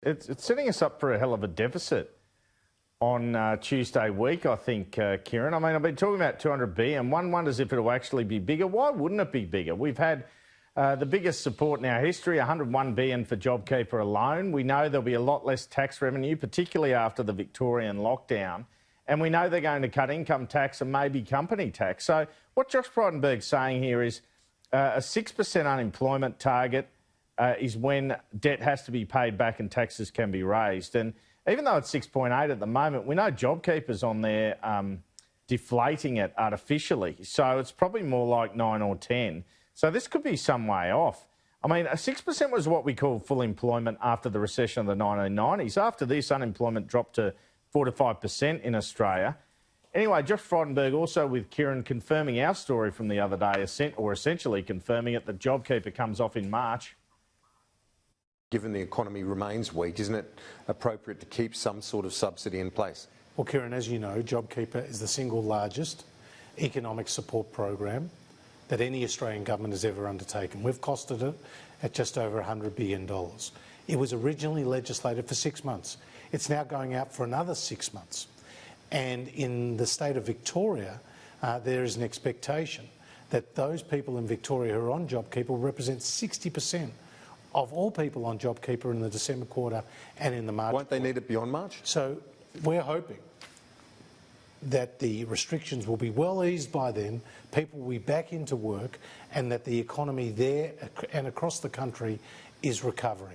it's setting us up for a hell of a deficit on Tuesday week, I think, Kieran. I mean, I've been talking about 200 billion. One wonders if it'll actually be bigger. Why wouldn't it be bigger? We've had the biggest support in our history, 101 billion for JobKeeper alone. We know there'll be a lot less tax revenue, particularly after the Victorian lockdown. And we know they're going to cut income tax and maybe company tax. So what Josh Frydenberg's saying here is a 6% unemployment target is when debt has to be paid back and taxes can be raised. And even though it's 6.8 at the moment, we know JobKeeper's on there deflating it artificially. So it's probably more like 9 or 10. So this could be some way off. I mean, 6% was what we call full employment after the recession of the 1990s. After this, unemployment dropped to 4 to 5% in Australia. Anyway, Josh Frydenberg also with Kieran confirming our story from the other day, or essentially confirming it, that JobKeeper comes off in March. Given the economy remains weak, isn't it appropriate to keep some sort of subsidy in place? Well, Kieran, as you know, JobKeeper is the single largest economic support program that any Australian government has ever undertaken. We've costed it at just over $100 billion. It was originally legislated for 6 months. It's now going out for another 6 months. And in the state of Victoria, there is an expectation that those people in Victoria who are on JobKeeper will represent 60% of all people on JobKeeper in the December quarter and in the March Won't they quarter. need it beyond March? So we're hoping that the restrictions will be well eased by then, people will be back into work, and that the economy there and across the country is recovering.